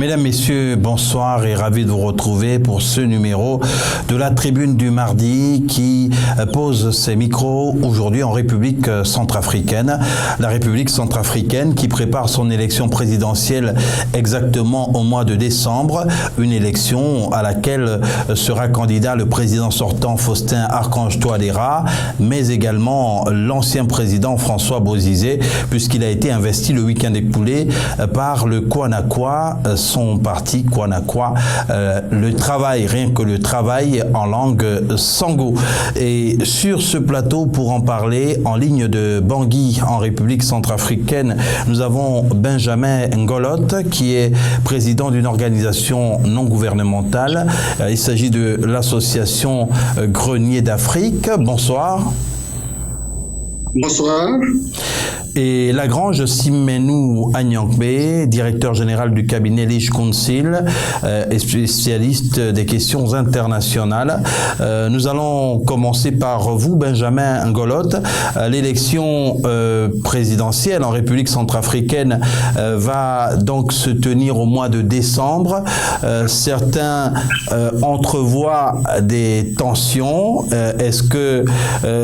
Mesdames, Messieurs, bonsoir et ravi de vous retrouver pour ce numéro de la Tribune du Mardi qui pose ses micros aujourd'hui en République centrafricaine. La République centrafricaine qui prépare son élection présidentielle exactement au mois de décembre, une élection à laquelle sera candidat le président sortant Faustin Archange Touadéra, mais également l'ancien président François Bozizé, puisqu'il a été investi le week-end écoulé par le Kwanakwa, son parti Kwanakwa, le travail, rien que le travail en langue sango. Et sur ce plateau, pour en parler, en ligne de Bangui, en République centrafricaine, nous avons Benjamin Ngolot, qui est président d'une organisation non gouvernementale. Il s'agit de l'association Grenier d'Afrique. Bonsoir. Bonsoir. Et Lagrange Simenou Agnankbe, directeur général du cabinet Leach Council et spécialiste des questions internationales. Nous allons commencer par vous, Benjamin Ngolot. L'élection présidentielle en République centrafricaine va donc se tenir au mois de décembre. Certains entrevoient des tensions. Est-ce que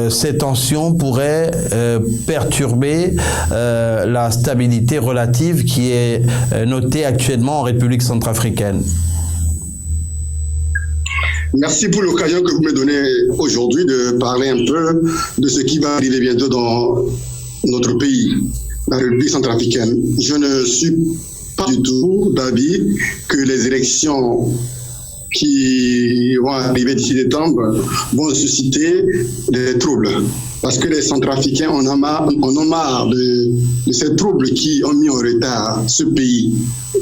ces tensions pourraient perturber la stabilité relative qui est notée actuellement en République centrafricaine? Merci pour l'occasion que vous me donnez aujourd'hui de parler un peu de ce qui va arriver bientôt dans notre pays, la République centrafricaine. Je ne suis pas du tout d'avis que les élections qui vont arriver d'ici décembre vont susciter des troubles. Parce que les Centrafricains en ont marre de ces troubles qui ont mis en retard ce pays.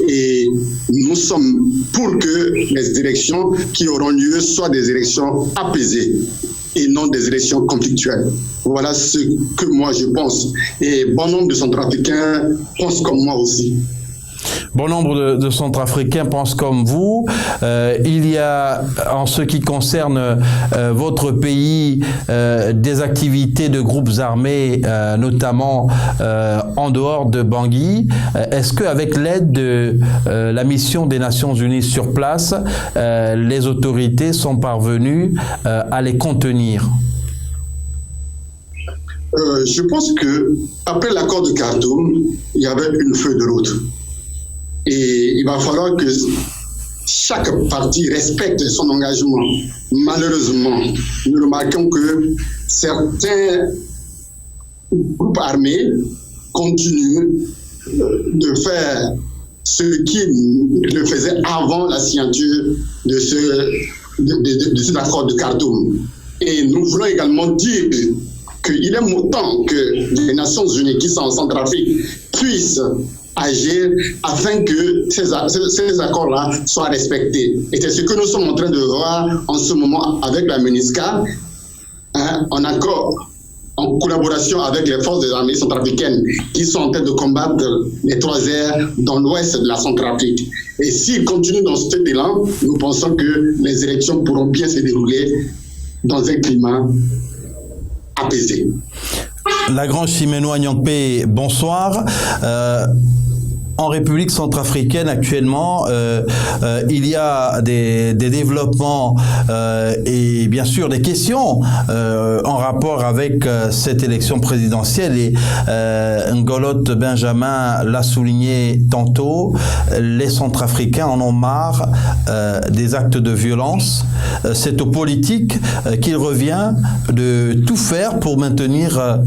Et nous sommes pour que les élections qui auront lieu soient des élections apaisées et non des élections conflictuelles. Voilà ce que moi je pense. Et bon nombre de Centrafricains pensent comme moi aussi. Bon nombre de Centrafricains pensent comme vous. Il y a, en ce qui concerne votre pays, des activités de groupes armés, notamment en dehors de Bangui. Est-ce qu'avec l'aide de la mission des Nations Unies sur place, les autorités sont parvenues à les contenir? Je pense que après l'accord de Khartoum, il y avait une feuille de route. Et il va falloir que chaque parti respecte son engagement. Malheureusement, nous remarquons que certains groupes armés continuent de faire ce qu'ils le faisaient avant la signature de cet accord de Khartoum. Et nous voulons également dire qu'il est temps que les Nations Unies qui sont en Centrafrique puissent agir afin que ces accords-là soient respectés. Et c'est ce que nous sommes en train de voir en ce moment avec la MINUSCA, en accord, en collaboration avec les forces des armées centrafricaines qui sont en train de combattre les 3 R dans l'ouest de la Centrafrique. Et s'ils continuent dans cet élan, nous pensons que les élections pourront bien se dérouler dans un climat apaisé. Lagrange Simenou Agnankbe, bonsoir. En République centrafricaine, actuellement, il y a des développements et bien sûr des questions en rapport avec cette élection présidentielle. Et Ngolot Benjamin l'a souligné tantôt, les Centrafricains en ont marre des actes de violence. C'est aux politiques qu'il revient de tout faire pour maintenir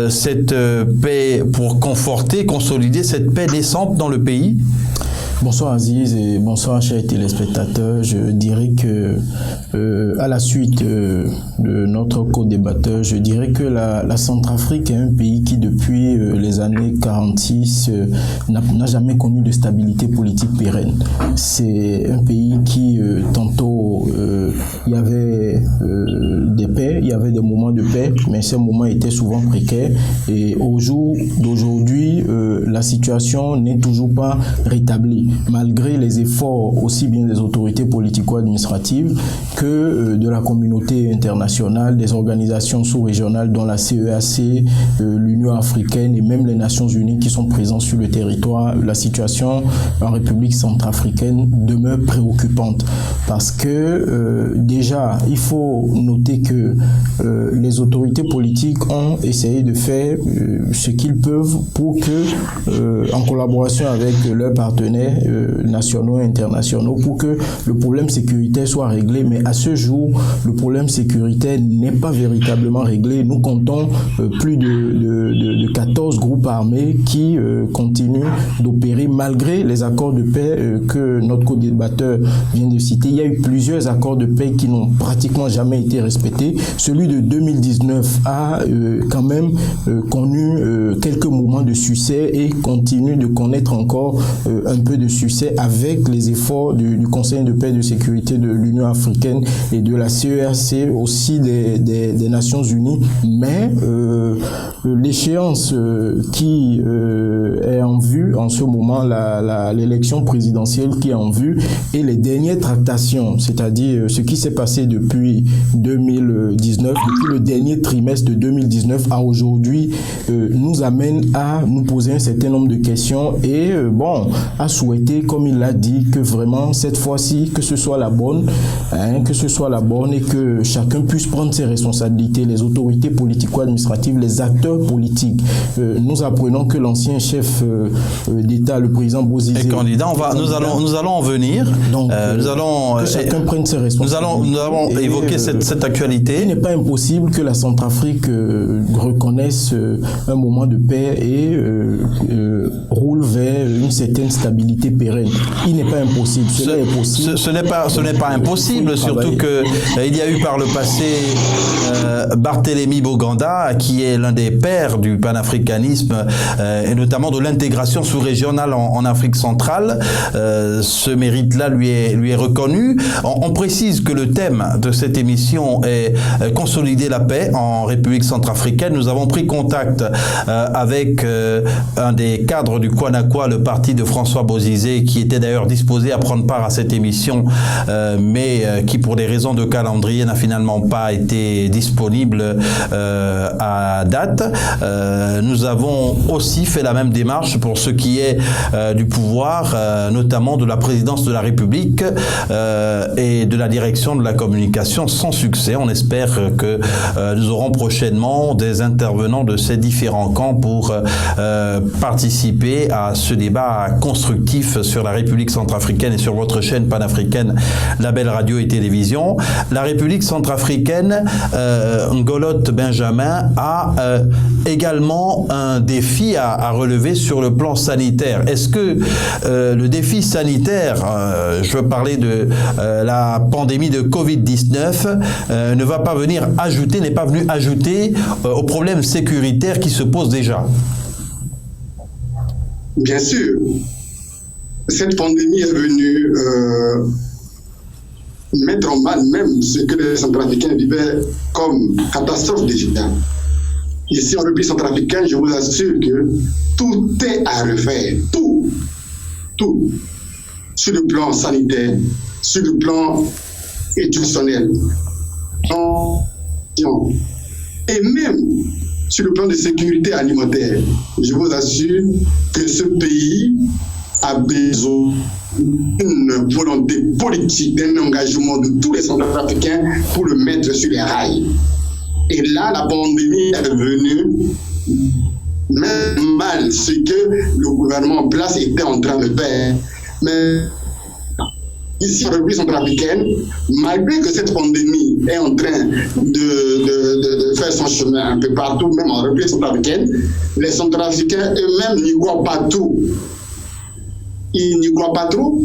cette paix, pour conforter, consolider cette paix décente dans le pays. Bonsoir Aziz et bonsoir chers téléspectateurs. Je dirais que à la suite de notre co-débatteur, je dirais que la Centrafrique est un pays qui depuis les années 46 n'a jamais connu de stabilité politique pérenne. C'est un pays qui tantôt il y avait des paix, il y avait des moments de paix, mais ces moments étaient souvent précaires. Et au jour d'aujourd'hui, la situation n'est toujours pas rétablie, malgré les efforts aussi bien des autorités politico-administratives que de la communauté internationale, des organisations sous-régionales dont la CEAC, l'Union africaine et même les Nations unies qui sont présentes sur le territoire. La situation en République centrafricaine demeure préoccupante parce que déjà, il faut noter que les autorités politiques ont essayé de faire ce qu'ils peuvent pour que, en collaboration avec leurs partenaires nationaux et internationaux, pour que le problème sécuritaire soit réglé. Mais à ce jour, le problème sécuritaire n'est pas véritablement réglé. Nous comptons plus de 14 groupes armés qui continuent d'opérer malgré les accords de paix que notre co-débatteur vient de citer. Il y a eu plusieurs accords de paix qui n'ont pratiquement jamais été respectés. Celui de 2019 a quand même connu quelques moments de succès et continue de connaître encore un peu de succès avec les efforts du Conseil de paix et de sécurité de l'Union africaine et de la CEAC, aussi des Nations unies. Mais l'échéance qui est en vue en ce moment, l'élection présidentielle qui est en vue et les dernières tractations, c'est-à-dire ce qui s'est passé depuis 2019, depuis le dernier trimestre de 2019 à aujourd'hui, nous amène à nous poser un certain nombre de questions et à souhaiter, comme il l'a dit, que vraiment cette fois-ci, que ce soit la bonne et que chacun puisse prendre ses responsabilités, les autorités politico-administratives, les acteurs politiques. Nous apprenons que l'ancien chef d'État, le président Bozizé, est candidat. Nous allons en venir. Donc, que chacun prenne ses responsabilités. Nous allons évoquer cette actualité. Il n'est pas impossible que la Centrafrique reconnaisse un moment de paix et roule vers une certaine stabilité pérenne. Il n'est pas impossible. Cela est possible. Ce n'est pas impossible, surtout que il y a eu par le passé Barthélemy Boganda, qui est l'un des pères du panafricanisme et notamment de l'intégration sous-régionale en Afrique centrale. Ce mérite-là lui est reconnu. On précise que le thème de cette émission est consolider la paix en République centrafricaine. Nous avons pris contact avec un des cadres du Kwanakwa, le parti de François Bozizé, qui était d'ailleurs disposé à prendre part à cette émission, mais qui pour des raisons de calendrier n'a finalement pas été disponible à date. Nous avons aussi fait la même démarche pour ce qui est du pouvoir, notamment de la présidence de la République et de la direction de la communication, sans succès. On espère que nous aurons prochainement des intervenants de ces différents camps pour participer à ce débat constructif sur la République centrafricaine et sur votre chaîne panafricaine Label Radio et Télévision. La République centrafricaine, Ngolotte Benjamin, a également un défi à relever sur le plan sanitaire. Est-ce que le défi sanitaire, je veux parler de la pandémie de Covid-19, n'est pas venu ajouter aux problèmes sécuritaires qui se posent déjà? Bien sûr. Cette pandémie est venue mettre en mal même ce que les Centrafricains vivaient comme catastrophe déjà. Ici en République centrafricaine, je vous assure que tout est à refaire. Tout. Sur le plan sanitaire, sur le plan institutionnel. Et même sur le plan de sécurité alimentaire. Je vous assure que ce pays a besoin d'une volonté politique, d'un engagement de tous les Centrafricains pour le mettre sur les rails. Et là, la pandémie est venue mettre mal ce que le gouvernement en place était en train de faire. Mais ici en République centrafricaine, malgré que cette pandémie est en train de faire son chemin un peu partout, même en République centrafricaine, les Centrafricains eux-mêmes n'y croient pas trop. Ils n'y croient pas trop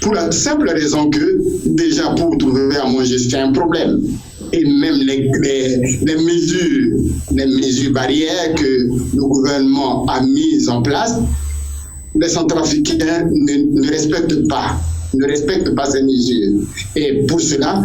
pour la simple raison que déjà pour trouver à manger, c'est un problème. Et même les mesures barrières que le gouvernement a mises en place, les Centrafricains ne respectent pas. ne respectent pas ces mesures. Et pour cela,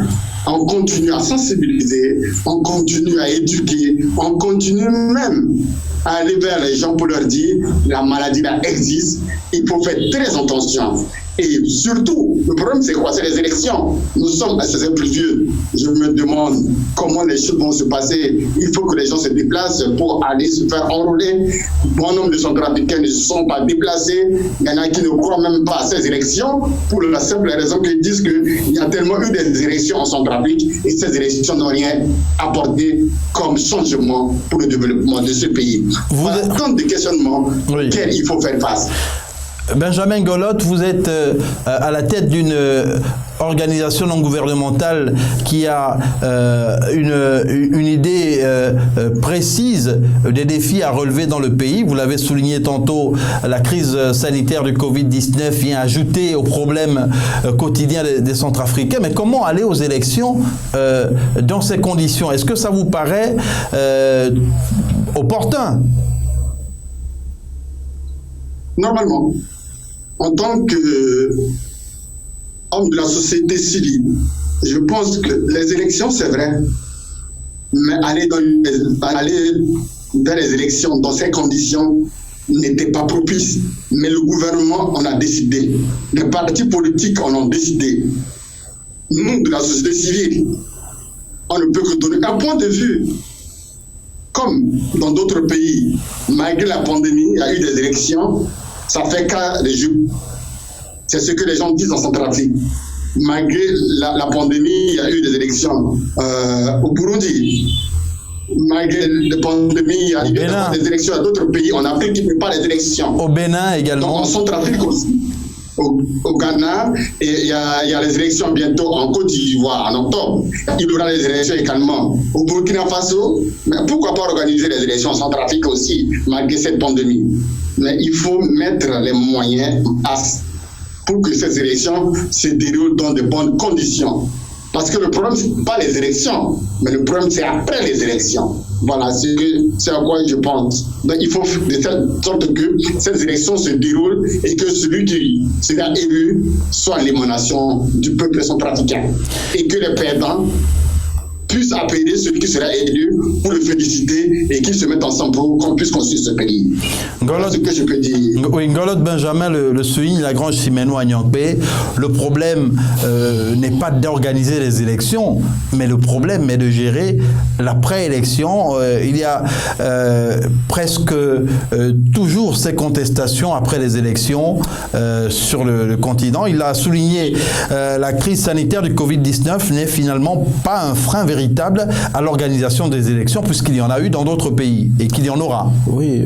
on continue à sensibiliser, on continue à éduquer, on continue même à aller vers les gens pour leur dire la maladie là existe, il faut faire très attention. Et surtout, le problème c'est quoi? C'est les élections. Nous sommes assez plusieurs. Je me demande comment les choses vont se passer. Il faut que les gens se déplacent pour aller se faire enrôler. Bon nombre de Centrafricains ne se sont pas déplacés. Il y en a qui ne croient même pas à ces élections pour la simple raison qu'ils disent qu'il y a tellement eu des élections en Centrafrique et ces élections n'ont rien apporté comme changement pour le développement de ce pays. Voilà tant de questionnements auxquels il faut faire face. Benjamin Golotte, vous êtes à la tête d'une organisation non gouvernementale qui a une idée précise des défis à relever dans le pays. Vous l'avez souligné tantôt, la crise sanitaire du Covid-19 vient ajouter aux problèmes quotidiens des Centrafricains. Mais comment aller aux élections dans ces conditions? Est-ce que ça vous paraît opportun? Normalement, en tant qu'homme de la société civile, je pense que les élections, c'est vrai, mais aller vers les élections dans ces conditions n'était pas propice. Mais le gouvernement en a décidé. Les partis politiques en ont décidé. Nous, de la société civile, on ne peut que donner un point de vue. Comme dans d'autres pays, malgré la pandémie, il y a eu des élections. Ça fait qu'à les jeux. C'est ce que les gens disent en Centrafrique. Malgré la pandémie, il y a eu des élections au Burundi. Malgré la pandémie, il y a eu des élections à d'autres pays. En Afrique, il n'y a pas les élections. Au Bénin également. Donc, en Centrafrique aussi. Au Ghana, et il y a les élections bientôt en Côte d'Ivoire en octobre. Il y aura les élections également au Burkina Faso. Mais pourquoi pas organiser les élections en Centrafrique aussi, malgré cette pandémie? Mais il faut mettre les moyens pour que ces élections se déroulent dans de bonnes conditions. Parce que le problème, ce n'est pas les élections, mais le problème, c'est après les élections. Voilà, c'est à quoi je pense. Donc, il faut de telle sorte que ces élections se déroulent et que celui qui sera élu soit l'émanation du peuple centrafricain. Et que les perdants puissent appeler celui qui sera élu pour le féliciter et qu'ils se mettent ensemble pour qu'on puisse construire ce pays. Voilà ce que je peux dire. Oui, Golotte Benjamin le souligne, la Grange Simeno à Nyangbe. Le problème n'est pas d'organiser les élections, mais le problème est de gérer l'après-élection. Il y a presque toujours ces contestations après les élections sur le continent. Il a souligné la crise sanitaire du Covid-19 n'est finalement pas un frein véritable à l'organisation des élections, puisqu'il y en a eu dans d'autres pays et qu'il y en aura. Oui,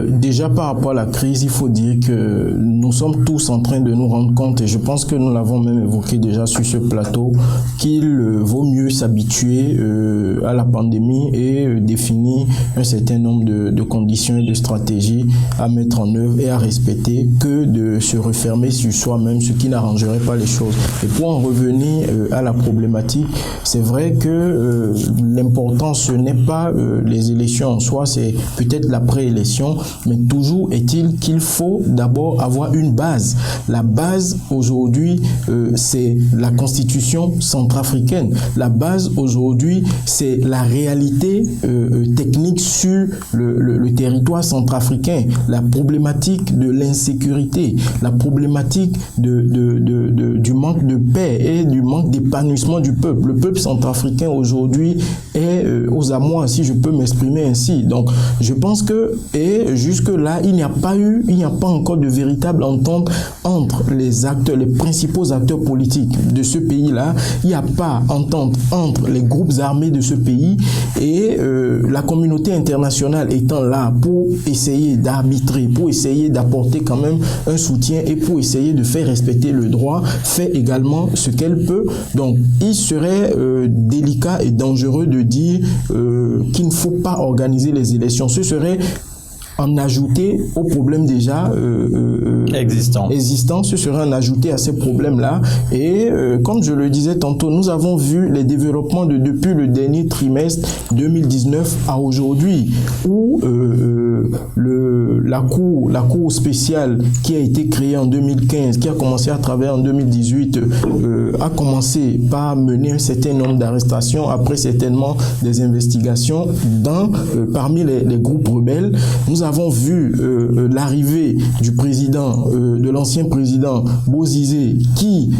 déjà par rapport à la crise, il faut dire que nous sommes tous en train de nous rendre compte, et je pense que nous l'avons même évoqué déjà sur ce plateau, qu'il vaut mieux s'habituer à la pandémie et définir un certain nombre de conditions et de stratégies à mettre en œuvre et à respecter que de se refermer sur soi-même, ce qui n'arrangerait pas les choses. Et pour en revenir à la problématique, c'est vrai que l'important, ce n'est pas les élections en soi, c'est peut-être la préélection, mais toujours est-il qu'il faut d'abord avoir une base. La base aujourd'hui, c'est la constitution centrafricaine. La base aujourd'hui, c'est la réalité technique sur le territoire centrafricain, la problématique de l'insécurité, la problématique du manque de paix et du manque d'épanouissement du peuple. Le peuple centrafricain aujourd'hui est aux amours, si je peux m'exprimer ainsi. Donc, je pense que, et jusque-là, il n'y a pas encore de véritable entente entre les acteurs, les principaux acteurs politiques de ce pays-là. Il n'y a pas entente entre les groupes armés de ce pays et la communauté internationale étant là pour essayer d'arbitrer, pour essayer d'apporter quand même un soutien et pour essayer de faire respecter le droit, fait également ce qu'elle peut. Donc, il serait délicat et dangereux de dire qu'il ne faut pas organiser les élections. Ce serait en ajouter aux problèmes déjà existants. Ce serait en ajouter à ces problèmes-là. Et comme je le disais tantôt, nous avons vu les développements depuis le dernier trimestre 2019 à aujourd'hui, où la cour spéciale qui a été créée en 2015, qui a commencé à travailler en 2018, a commencé par mener un certain nombre d'arrestations, après certainement des investigations parmi les groupes rebelles. Nous avons vu l'arrivée du président, de l'ancien président Bozizé, qui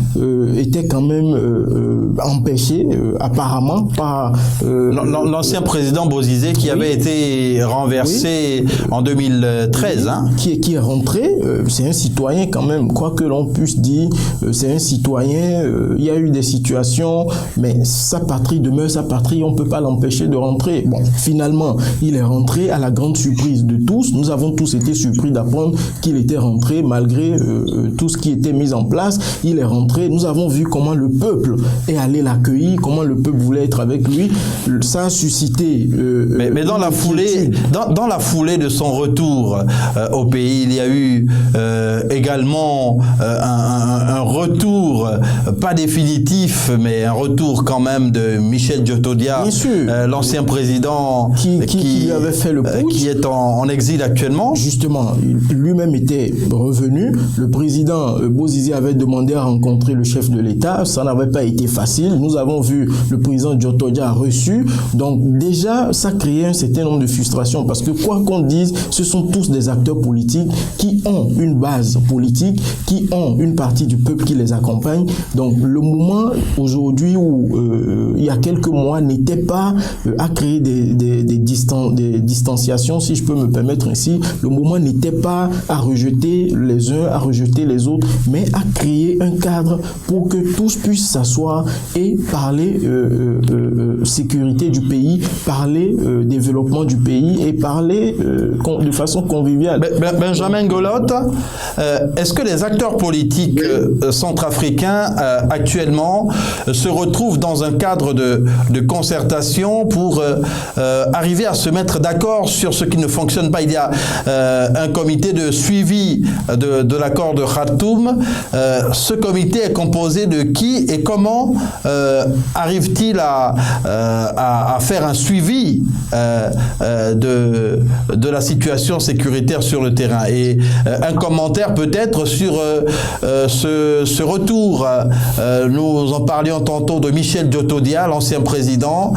était quand même empêché apparemment par... l'ancien président Bozizé qui avait été renversé en 2013. Qui est rentré, c'est un citoyen quand même, quoi que l'on puisse dire, c'est un citoyen, il y a eu des situations, mais sa patrie demeure sa patrie, on ne peut pas l'empêcher de rentrer. Bon, finalement, il est rentré à la grande surprise de tous. Nous avons tous été surpris d'apprendre qu'il était rentré malgré tout ce qui était mis en place. Il est rentré. Nous avons vu comment le peuple est allé l'accueillir, comment le peuple voulait être avec lui. Ça a suscité... mais dans la foulée de son retour au pays, il y a eu également un retour, pas définitif, mais un retour quand même de Michel Djotodia, l'ancien président qui lui avait fait le putsch, qui est en exil actuellement. Justement, lui-même était revenu. Le président Bozizé avait demandé à rencontrer le chef de l'État. Ça n'avait pas été facile. Nous avons vu le président Djotodia reçu. Donc déjà, ça créait un certain nombre de frustrations parce que quoi qu'on dise, ce sont tous des acteurs politiques qui ont une base politique, qui ont une partie du peuple qui les accompagne. Donc le moment aujourd'hui où il y a quelques mois n'était pas à créer des distanciations, si je peux me permettre ainsi. Le moment n'était pas à rejeter les uns, à rejeter les autres, mais à créer un cadre pour que tous puissent s'asseoir et parler sécurité du pays, parler développement du pays et parler de façon conviviale. Benjamin Golotte, est-ce que les acteurs politiques centrafricains actuellement se retrouvent dans un cadre de concertation pour arriver à se mettre d'accord sur ce qui ne fonctionne pas? Il y a un comité de suivi de l'accord de Khartoum. Ce comité est composé de qui et comment arrive-t-il à faire un suivi de la situation sécuritaire sur le terrain? Et un commentaire peut-être sur ce retour. Nous en parlions tantôt de Michel Djotodia, l'ancien président,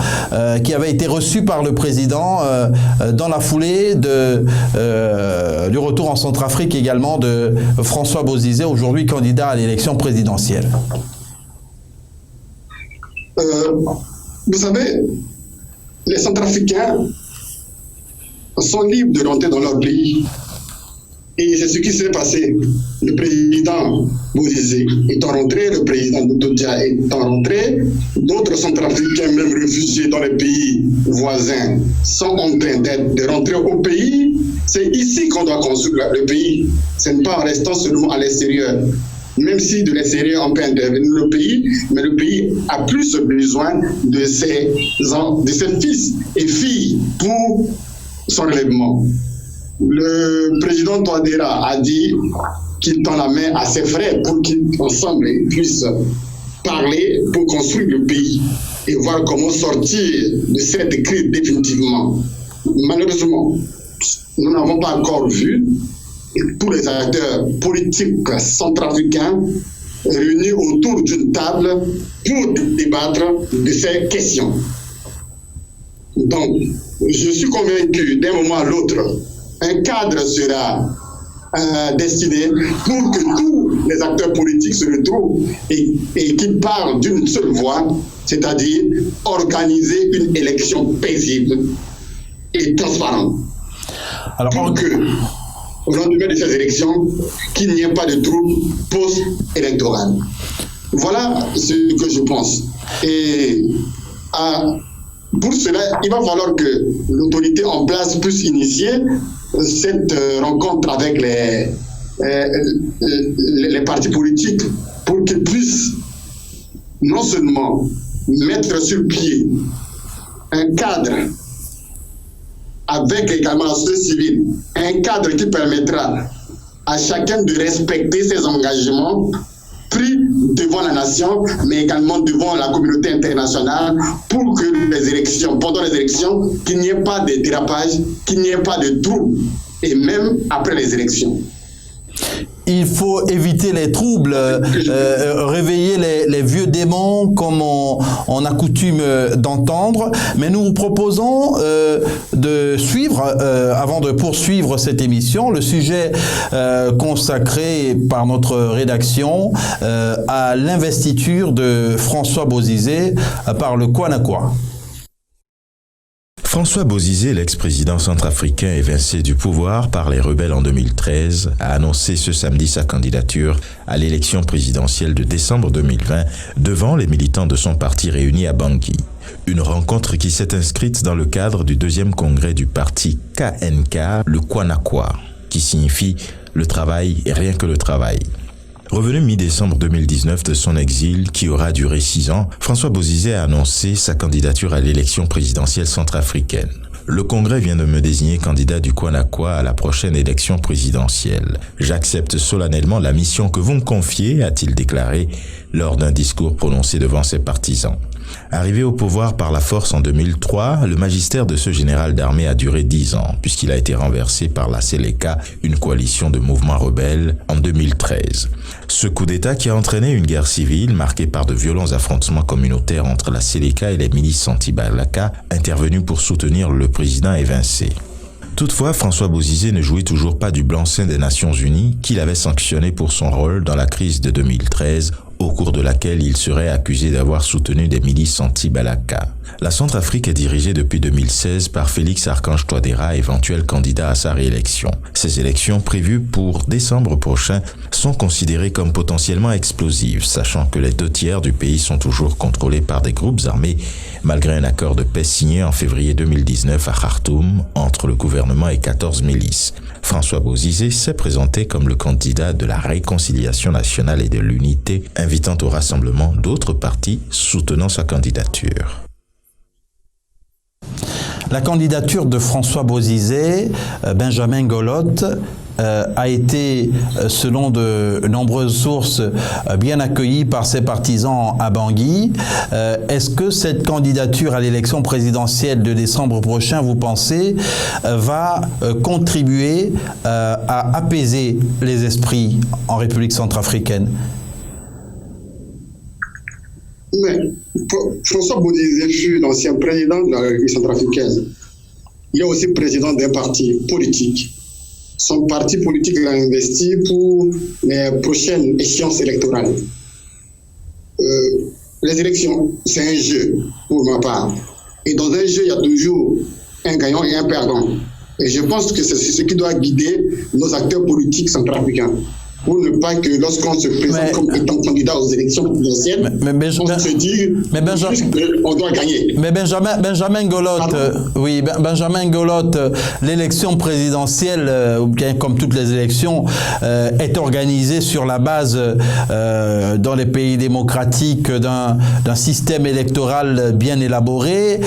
qui avait été reçu par le président dans la foulée du retour en Centrafrique également de François Bozizé, aujourd'hui candidat à l'élection présidentielle. Vous savez, les Centrafricains sont libres de rentrer dans leur pays. Et c'est ce qui s'est passé. Le président Bozizé étant rentré, le président Djotodia étant rentré, d'autres Centrafricains, même réfugiés dans les pays voisins, sont en train de rentrer au pays. C'est ici qu'on doit construire le pays. Ce n'est pas en restant seulement à l'extérieur. Même si de l'extérieur on peut intervenir le pays, mais le pays a plus besoin de ses fils et filles pour son relèvement. Le président Touadéra a dit qu'il tend la main à ses frères pour qu'ensemble ils puissent parler pour construire le pays et voir comment sortir de cette crise définitivement. Malheureusement, nous n'avons pas encore vu tous les acteurs politiques centrafricains réunis autour d'une table pour débattre de ces questions. Donc, je suis convaincu d'un moment à l'autre, un cadre sera destiné pour que tous les acteurs politiques se retrouvent et qu'ils parlent d'une seule voix, c'est-à-dire organiser une élection paisible et transparente. Alors, pour que, au lendemain de ces élections, qu'il n'y ait pas de troubles post-électorales. Voilà ce que je pense. Et pour cela, il va falloir que l'autorité en place puisse initier cette rencontre avec les partis politiques pour qu'ils puissent non seulement mettre sur pied un cadre avec également la société civile, un cadre qui permettra à chacun de respecter ses engagements pris devant la nation, mais également devant la communauté internationale, pour que les élections, pendant les élections, qu'il n'y ait pas de dérapage, qu'il n'y ait pas de troubles, et même après les élections. Il faut éviter les troubles, réveiller les vieux démons comme on a coutume d'entendre. Mais nous vous proposons de suivre, avant de poursuivre cette émission, le sujet consacré par notre rédaction à l'investiture de François Bozizé par le Kwanakwa. François Bozizé, l'ex-président centrafricain évincé du pouvoir par les rebelles en 2013, a annoncé ce samedi sa candidature à l'élection présidentielle de décembre 2020 devant les militants de son parti réunis à Bangui. Une rencontre qui s'est inscrite dans le cadre du deuxième congrès du parti KNK, le Kwanakwa, qui signifie le travail et rien que le travail. Revenu mi-décembre 2019 de son exil, qui aura duré 6 ans, François Bozizé a annoncé sa candidature à l'élection présidentielle centrafricaine. Le Congrès vient de me désigner candidat du Kwanakwa à la prochaine élection présidentielle. J'accepte solennellement la mission que vous me confiez, a-t-il déclaré lors d'un discours prononcé devant ses partisans. Arrivé au pouvoir par la force en 2003, le magistère de ce général d'armée a duré 10 ans, puisqu'il a été renversé par la Seleka, une coalition de mouvements rebelles, en 2013. Ce coup d'État qui a entraîné une guerre civile marquée par de violents affrontements communautaires entre la Seleka et les milices anti-Balaka, intervenues pour soutenir le président évincé. Toutefois, François Bozizé ne jouit toujours pas du blanc-seing des Nations Unies qu'il avait sanctionné pour son rôle dans la crise de 2013, au cours de laquelle il serait accusé d'avoir soutenu des milices anti-Balaka. La Centrafrique est dirigée depuis 2016 par Félix Archange Touadéra, éventuel candidat à sa réélection. Ces élections prévues pour décembre prochain sont considérées comme potentiellement explosives, sachant que les 2/3 du pays sont toujours contrôlés par des groupes armés, malgré un accord de paix signé en février 2019 à Khartoum entre le gouvernement et 14 milices. François Bozizé s'est présenté comme le candidat de la réconciliation nationale et de l'unité, invitant au rassemblement d'autres partis soutenant sa candidature. La candidature de François Bozizé, Benjamin Golotte, a été, selon de nombreuses sources, bien accueillie par ses partisans à Bangui. Est-ce que cette candidature à l'élection présidentielle de décembre prochain, vous pensez, va contribuer à apaiser les esprits en République centrafricaine? Mais François Bozizé fut l'ancien président de la République centrafricaine. Il est aussi président d'un parti politique. Son parti politique l'a investi pour les prochaines échéances électorales. Les élections, c'est un jeu pour ma part. Et dans un jeu, il y a toujours un gagnant et un perdant. Et je pense que c'est ce qui doit guider nos acteurs politiques centrafricains. Pour ne pas que lorsqu'on se présente comme étant candidat aux élections présidentielles, on se dit qu'on doit gagner. Mais Benjamin Golotte, Benjamin Golotte, l'élection présidentielle, comme toutes les élections, est organisée sur la base, dans les pays démocratiques, d'un système électoral bien élaboré,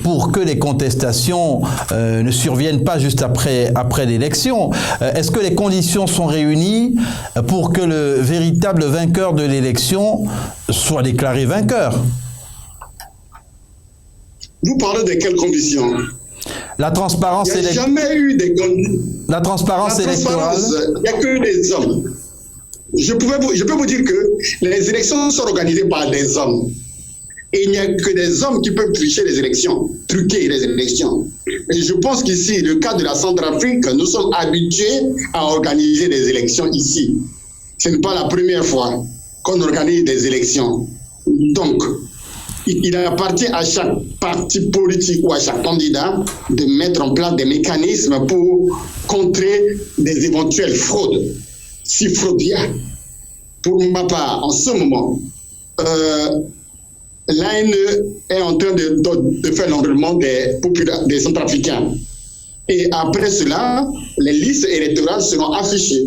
pour que les contestations ne surviennent pas juste après l'élection. Est-ce que les conditions sont réunies pour que le véritable vainqueur de l'élection soit déclaré vainqueur? Vous parlez de quelles conditions? La transparence électorale. Il n'y a jamais eu des conditions. La transparence électorale. Il n'y a que des hommes. Je peux vous dire que les élections sont organisées par des hommes. Et il n'y a que des hommes qui peuvent truquer les élections. Et je pense qu'ici, le cas de la Centrafrique, nous sommes habitués à organiser des élections ici. Ce n'est pas la première fois qu'on organise des élections. Donc, il appartient à chaque parti politique ou à chaque candidat de mettre en place des mécanismes pour contrer des éventuelles fraudes. Si fraude y a, pour ma part, en ce moment, l'ANE est en train de faire l'enrôlement des Centrafricains. Et après cela, les listes électorales seront affichées.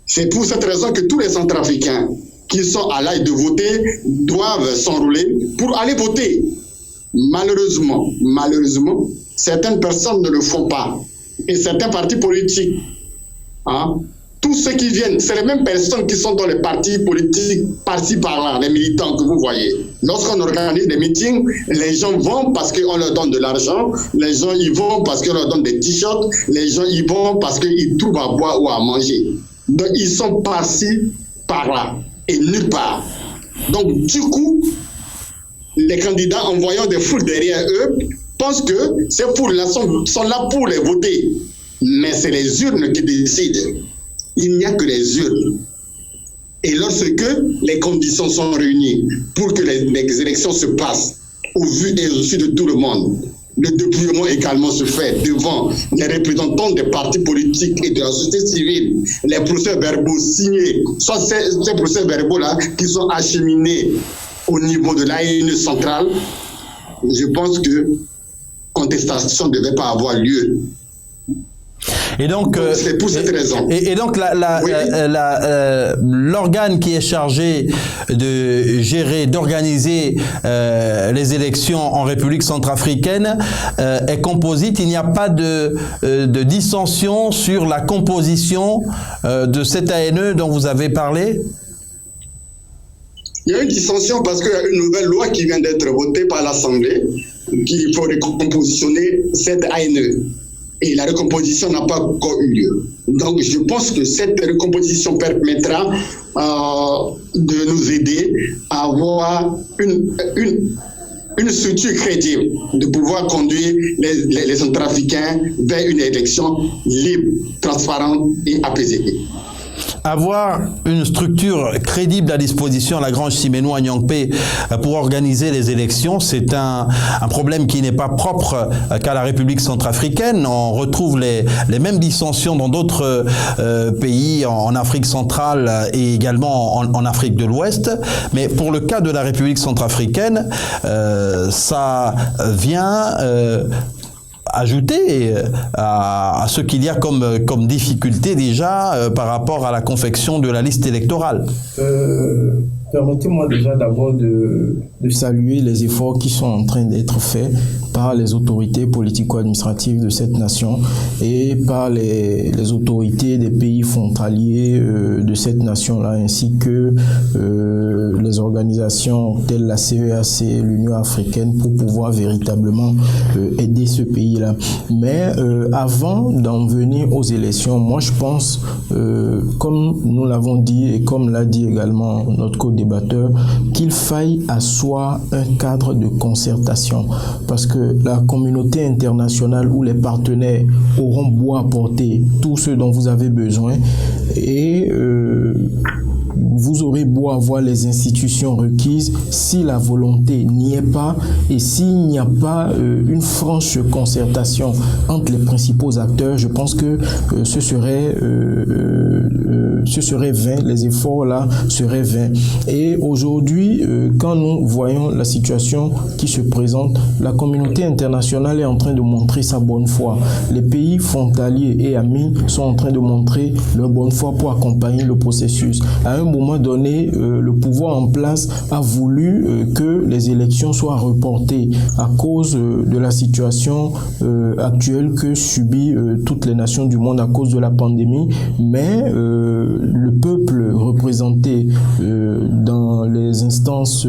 C'est pour cette raison que tous les Centrafricains qui sont à l'âge de voter doivent s'enrôler pour aller voter. malheureusement, certaines personnes ne le font pas. Et certains partis politiques, tous ceux qui viennent, c'est les mêmes personnes qui sont dans les partis politiques, par-ci, par-là, les militants que vous voyez. Lorsqu'on organise des meetings, les gens vont parce qu'on leur donne de l'argent, les gens y vont parce qu'on leur donne des t-shirts, les gens y vont parce qu'ils trouvent à boire ou à manger. Donc, ils sont par-ci, par-là, et nulle part. Donc, du coup, les candidats, en voyant des foules derrière eux, pensent que ces foules-là sont là pour les voter. Mais c'est les urnes qui décident. Il n'y a que les urnes. Et lorsque les conditions sont réunies pour que les élections se passent au vu et au su de tout le monde, le dépouillement également se fait devant les représentants des partis politiques et de la société civile, les procès-verbaux signés, soit ces procès-verbaux-là qui sont acheminés au niveau de l'ANE centrale, je pense que contestation ne devait pas avoir lieu. Et donc, c'est pour cette raison. Et donc, l'organe qui est chargé de gérer, d'organiser les élections en République centrafricaine est composite. Il n'y a pas de dissension sur la composition de cette ANE dont vous avez parlé? Il y a une dissension parce qu'il y a une nouvelle loi qui vient d'être votée par l'Assemblée qu'il faut recompositionner cette ANE. Et la recomposition n'a pas encore eu lieu. Donc, je pense que cette recomposition permettra de nous aider à avoir une structure crédible, de pouvoir conduire les Centrafricains vers une élection libre, transparente et apaisée. Avoir une structure crédible à disposition à la Grange Siméno à Nyangpé pour organiser les élections, c'est un problème qui n'est pas propre qu'à la République centrafricaine. On retrouve les mêmes dissensions dans d'autres pays en Afrique centrale et également en Afrique de l'Ouest. Mais pour le cas de la République centrafricaine, ça vient ajouter à ce qu'il y a comme difficulté déjà par rapport à la confection de la liste électorale. Permettez-moi déjà d'abord de saluer les efforts qui sont en train d'être faits par les autorités politico-administratives de cette nation et par les autorités des pays frontaliers de cette nation-là, ainsi que les organisations telles la CEAC, l'Union africaine, pour pouvoir véritablement aider ce pays-là. Mais avant d'en venir aux élections, moi je pense, comme nous l'avons dit et comme l'a dit également notre co-débatteur, qu'il faille asseoir un cadre de concertation, parce que la communauté internationale ou les partenaires auront beau apporter tout ce dont vous avez besoin et vous aurez beau avoir les institutions requises, si la volonté n'y est pas et s'il n'y a pas une franche concertation entre les principaux acteurs, je pense que ce serait vain, les efforts là seraient vains. Et aujourd'hui, quand nous voyons la situation qui se présente, la communauté internationale est en train de montrer sa bonne foi. Les pays frontaliers et amis sont en train de montrer leur bonne foi pour accompagner le processus. À un moment donné, le pouvoir en place a voulu que les élections soient reportées à cause de la situation actuelle que subit toutes les nations du monde à cause de la pandémie, mais le peuple représenté dans les instances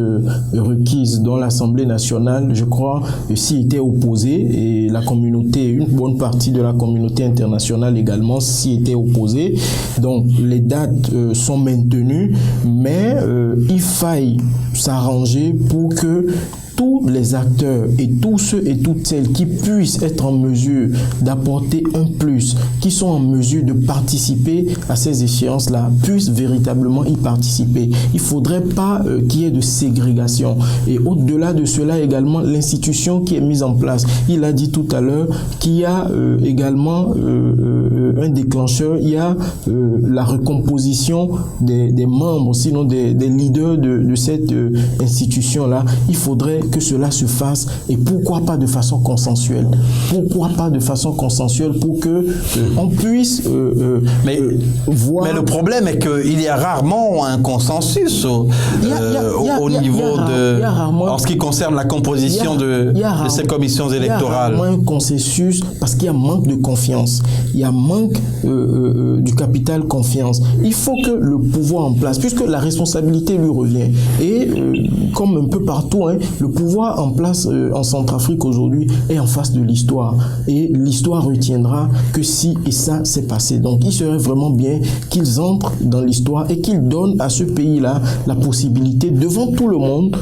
requises dans l'Assemblée nationale, je crois, s'y était opposé, et la communauté, une bonne partie de la communauté internationale également s'y était opposée. Donc les dates sont maintenues, mais il faille s'arranger pour que tous les acteurs et tous ceux et toutes celles qui puissent être en mesure d'apporter un plus, qui sont en mesure de participer à ces échéances-là, puissent véritablement y participer. Il ne faudrait pas qu'il y ait de ségrégation. Et au-delà de cela également, l'institution qui est mise en place. Il a dit tout à l'heure qu'il y a également un déclencheur, il y a la recomposition des membres, sinon des leaders de cette institution-là. Il faudrait que cela se fasse, et pourquoi pas de façon consensuelle. Pourquoi pas de façon consensuelle pour que on puisse voir... Mais le problème est qu'il y a rarement un consensus au niveau de... En ce qui concerne la composition de ces commissions électorales. Il y a rarement un consensus parce qu'il y a manque de confiance. Il y a manque du capital confiance. Il faut que le pouvoir en place, puisque la responsabilité lui revient. Et comme un peu partout, le pouvoir en place en Centrafrique aujourd'hui est en face de l'histoire. Et l'histoire retiendra que si et ça s'est passé. Donc il serait vraiment bien qu'ils entrent dans l'histoire et qu'ils donnent à ce pays-là la possibilité, devant tout le monde,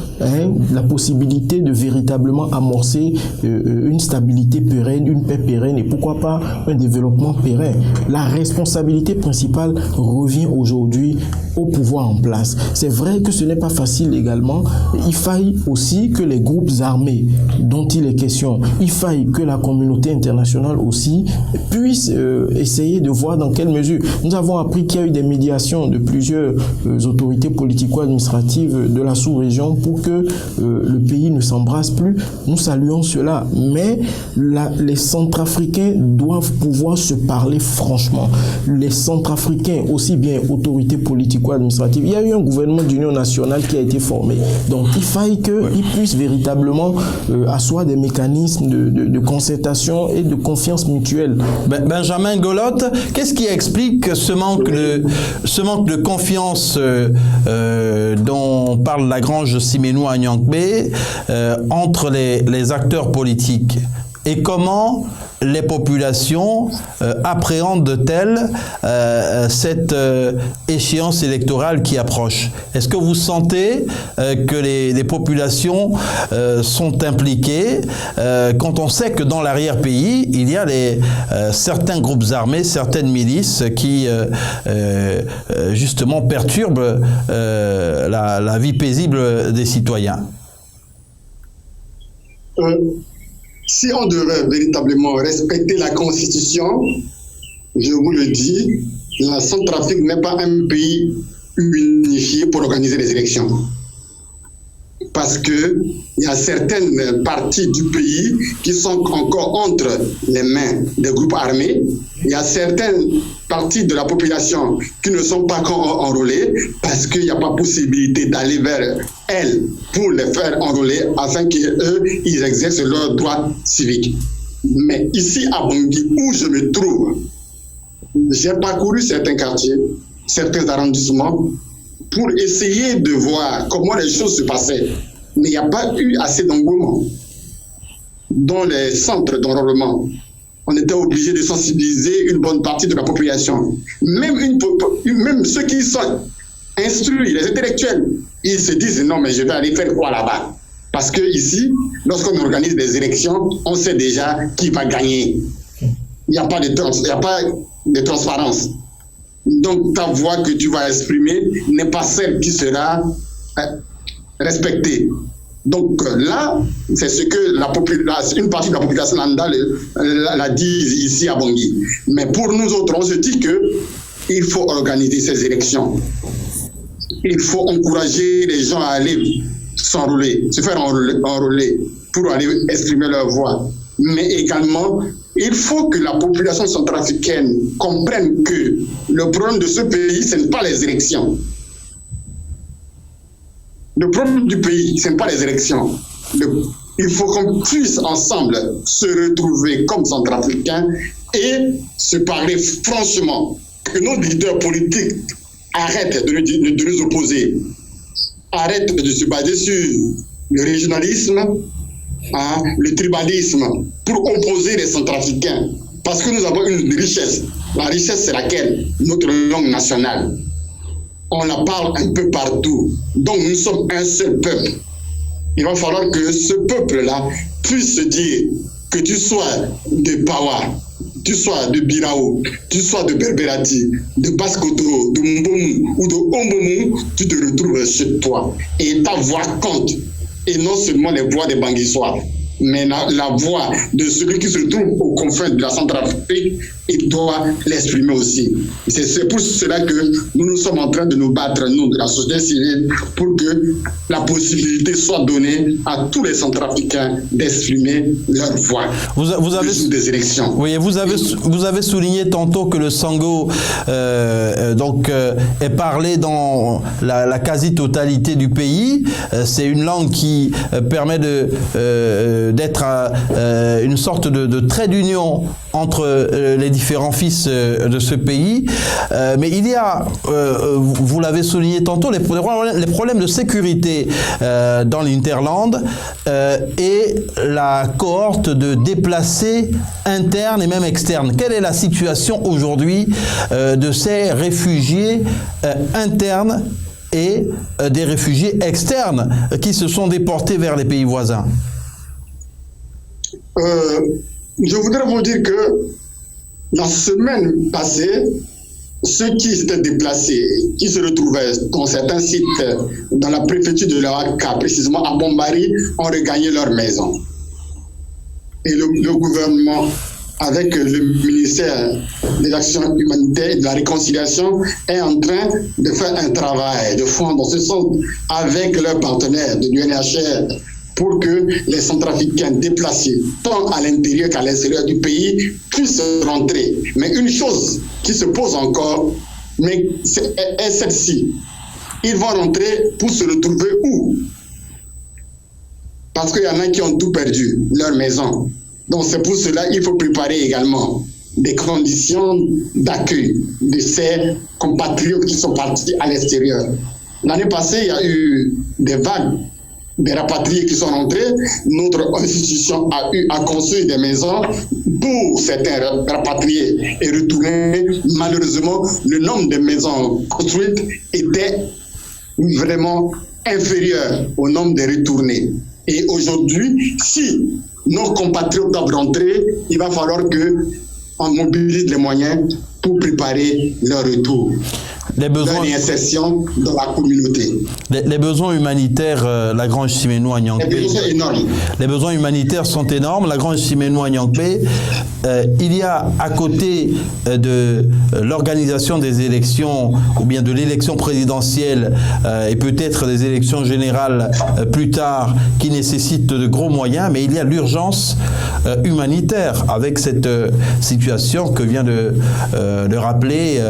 la possibilité de véritablement amorcer une stabilité pérenne, une paix pérenne et pourquoi pas un développement pérenne. La responsabilité principale revient aujourd'hui au pouvoir en place. C'est vrai que ce n'est pas facile également. Il faille aussi que les groupes armés dont il est question, il faille que la communauté internationale aussi puisse essayer de voir dans quelle mesure. Nous avons appris qu'il y a eu des médiations de plusieurs autorités politico-administratives de la sous-région pour que le pays ne s'embrasse plus. Nous saluons cela. Mais les Centrafricains doivent pouvoir se parler franchement. Les Centrafricains, aussi bien autorités politico-administratives, il y a eu un gouvernement d'union nationale qui a été formé. Donc il faille qu'ils puissent véritablement asseoir des mécanismes de concertation et de confiance mutuelle. Benjamin Golotte, qu'est-ce qui explique ce manque de confiance dont parle Lagrange Simenou à Niankbe entre les acteurs politiques? Et comment les populations appréhendent-elles cette échéance électorale qui approche? Est-ce que vous sentez que les populations sont impliquées quand on sait que dans l'arrière-pays, il y a certains groupes armés, certaines milices qui justement perturbent la vie paisible des citoyens? Si on devait véritablement respecter la Constitution, je vous le dis, la Centrafrique n'est pas un pays unifié pour organiser les élections. Parce qu'il y a certaines parties du pays qui sont encore entre les mains des groupes armés. Il y a certaines parties de la population qui ne sont pas encore enrôlées parce qu'il n'y a pas possibilité d'aller vers elles pour les faire enrôler afin qu'eux, ils exercent leurs droits civiques. Mais ici à Bangui, où je me trouve, j'ai parcouru certains quartiers, certains arrondissements pour essayer de voir comment les choses se passaient. Mais il n'y a pas eu assez d'engouement dans les centres d'enrôlement. On était obligé de sensibiliser une bonne partie de la population. Même ceux qui sont instruits, les intellectuels, ils se disent non mais je vais aller faire quoi là-bas? Parce que ici, lorsqu'on organise des élections, on sait déjà qui va gagner. Il n'y a pas de transparence. Donc ta voix que tu vas exprimer n'est pas celle qui sera respectée. Donc là, c'est ce que une partie de la population lambda la dit ici à Bangui. Mais pour nous autres, on se dit qu'il faut organiser ces élections. Il faut encourager les gens à aller s'enrôler, se faire enrôler pour aller exprimer leur voix. Mais également, il faut que la population centrafricaine comprenne que le problème de ce pays, ce n'est pas les élections. Le problème du pays, ce n'est pas les élections. Il faut qu'on puisse ensemble se retrouver comme Centrafricains et se parler franchement. Que nos leaders politiques arrêtent de nous opposer. Arrêtent de se baser sur le régionalisme, le tribalisme, pour opposer les Centrafricains. Parce que nous avons une richesse. La richesse, c'est laquelle? Notre langue nationale. On la parle un peu partout. Donc nous sommes un seul peuple. Il va falloir que ce peuple-là puisse se dire que tu sois de Pawa, tu sois de Birao, tu sois de Berberati, de Basse-Kotoro, de Mbomu ou de Ombomu, tu te retrouves chez toi. Et ta voix compte. Et non seulement les voix des Banguissois, mais la voix de celui qui se trouve aux confins de la Centrafrique il doit l'exprimer aussi. C'est pour cela que nous sommes en train de nous battre, nous, de la société civile, pour que la possibilité soit donnée à tous les Centrafricains d'exprimer leur voix vous avez des élections. Oui, vous avez souligné tantôt que le sango est parlé dans la quasi-totalité du pays. C'est une langue qui permet d'être une sorte de trait d'union entre les différents fils de ce pays. Mais il y a, vous l'avez souligné tantôt, les problèmes de sécurité dans l'Hinterland et la cohorte de déplacés internes et même externes. Quelle est la situation aujourd'hui de ces réfugiés internes et des réfugiés externes qui se sont déportés vers les pays voisins? Je voudrais vous dire que la semaine passée, ceux qui s'étaient déplacés, qui se retrouvaient dans certains sites dans la préfecture de l'Ouaka, précisément à Bombari, ont regagné leur maison. Et le gouvernement, avec le ministère des Actions humanitaires et de la réconciliation, est en train de faire un travail de fond dans ce sens avec leurs partenaires de l'UNHCR pour que les Centrafricains déplacés, tant à l'intérieur qu'à l'extérieur du pays, puissent rentrer. Mais une chose qui se pose encore, mais est celle-ci. Ils vont rentrer pour se retrouver où? Parce qu'il y en a qui ont tout perdu, leur maison. Donc c'est pour cela qu'il faut préparer également des conditions d'accueil de ces compatriotes qui sont partis à l'extérieur. L'année passée, il y a eu des vagues des rapatriés qui sont rentrés. Notre institution a eu à construire des maisons pour certains rapatriés et retournés. Malheureusement, le nombre de maisons construites était vraiment inférieur au nombre de retournés. Et aujourd'hui, si nos compatriotes doivent rentrer, il va falloir qu'on mobilise les moyens pour préparer leur retour. Les besoins, leur insertion dans la communauté. Les besoins humanitaires, la Grange Siméno à Nyankpé. Les besoins énormes. Les besoins humanitaires sont énormes. La Grange Siméno à Nyankpé, il y a à côté de l'organisation des élections ou bien de l'élection présidentielle et peut-être des élections générales plus tard qui nécessitent de gros moyens, mais il y a l'urgence humanitaire avec cette situation que vient de rappeler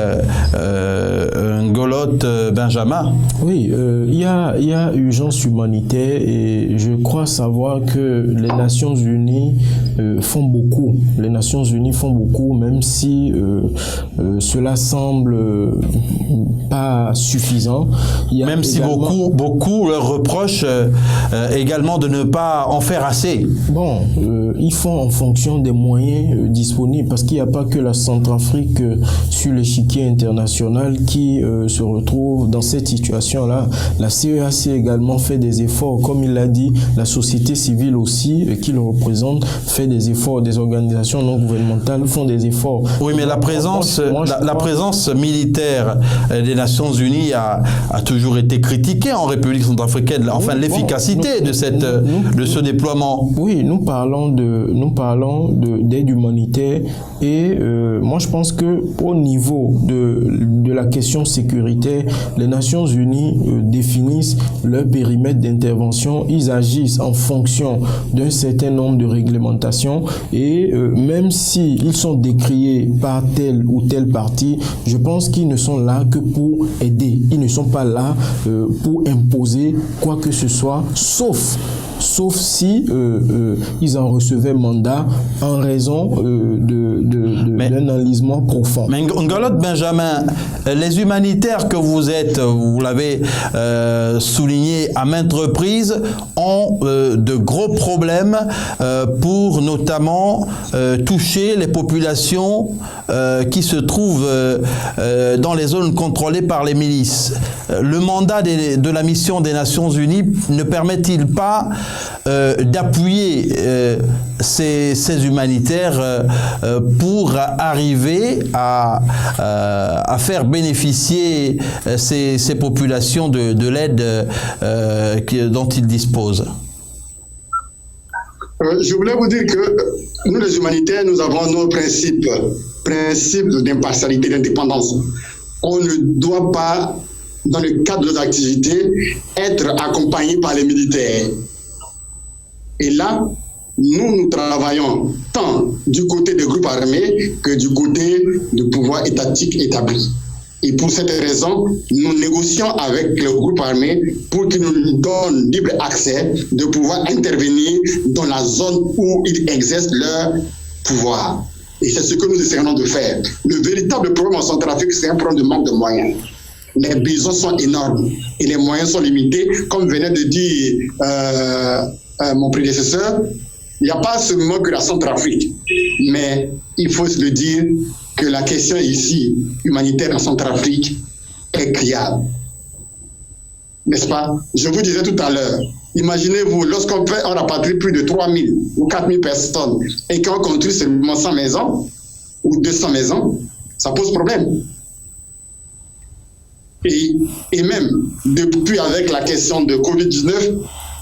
Ngolot Benjamin. Oui, il y a urgence humanitaire et je crois savoir que les Nations Unies font beaucoup. Les Nations Unies font beaucoup, même si cela semble pas suffisant. Même si beaucoup leur reprochent également de ne pas en faire assez. Bon, ils font en fonction des moyens disponibles parce qu'il n'y a pas que la Centrafrique sur l'échiquier international qui se retrouve dans cette situation-là. La CEAC également fait des efforts, comme il l'a dit, la société civile aussi, qui le représente, fait des efforts, des organisations non gouvernementales font des efforts. Oui, mais la présence, la présence militaire des Nations Unies a toujours été critiquée en République centrafricaine, enfin oui, l'efficacité de ce déploiement. Oui, nous parlons d'aide humanitaire et moi je pense que au niveau de la question sécuritaire, les Nations Unies définissent leur périmètre d'intervention, ils agissent en fonction d'un certain nombre de réglementations et même s'ils sont décriés par tel ou tel parti, je pense qu'ils ne sont là que pour aider, ils ne sont pas là pour imposer quoi que ce soit, sauf si ils en recevaient mandat en raison d'un enlisement profond. Mais Ngolot Benjamin, les humanitaires que vous êtes, vous l'avez souligné à maintes reprises, ont de gros problèmes pour notamment toucher les populations qui se trouvent dans les zones contrôlées par les milices. Le mandat de la mission des Nations Unies ne permet-il pas d'appuyer ces humanitaires pour arriver à faire bénéficier ces populations de l'aide dont ils disposent? Je voulais vous dire que nous, les humanitaires, nous avons nos principes principe d'impartialité, d'indépendance. On ne doit pas, dans le cadre de nos activités, être accompagné par les militaires. Et là, nous travaillons tant du côté des groupes armés que du côté du pouvoir étatique établi. Et pour cette raison, nous négocions avec le groupe armé pour qu'ils nous donnent libre accès de pouvoir intervenir dans la zone où ils exercent leur pouvoir. Et c'est ce que nous essayons de faire. Le véritable problème en Centrafrique, c'est un problème de manque de moyens. Les besoins sont énormes et les moyens sont limités. Comme venait de dire mon prédécesseur, il n'y a pas seulement que la Centrafrique, mais il faut se le dire que la question ici, humanitaire en Centrafrique, est criable. N'est-ce pas? Je vous disais tout à l'heure, imaginez-vous, lorsqu'on rapatrie plus de 3000 ou 4000 personnes et qu'on construit seulement 100 maisons ou 200 maisons, ça pose problème. Et même, depuis avec la question de Covid-19,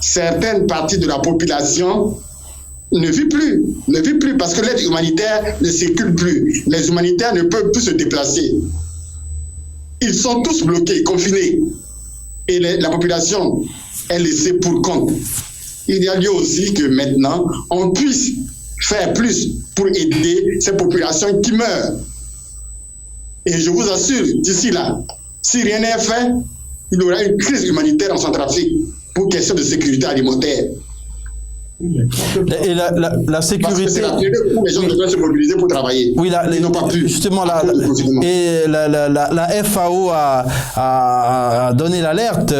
certaines parties de la population ne vit plus parce que l'aide humanitaire ne circule plus. Les humanitaires ne peuvent plus se déplacer. Ils sont tous bloqués, confinés. Et la population est laissée pour compte. Il y a lieu aussi que maintenant, on puisse faire plus pour aider ces populations qui meurent. Et je vous assure, d'ici là, si rien n'est fait, il y aura une crise humanitaire en Centrafrique pour question de sécurité alimentaire. Et la sécurité. Parce que c'est la période où les gens doivent se mobiliser pour travailler. Oui, ils n'ont pas pu. Justement, la FAO a donné l'alerte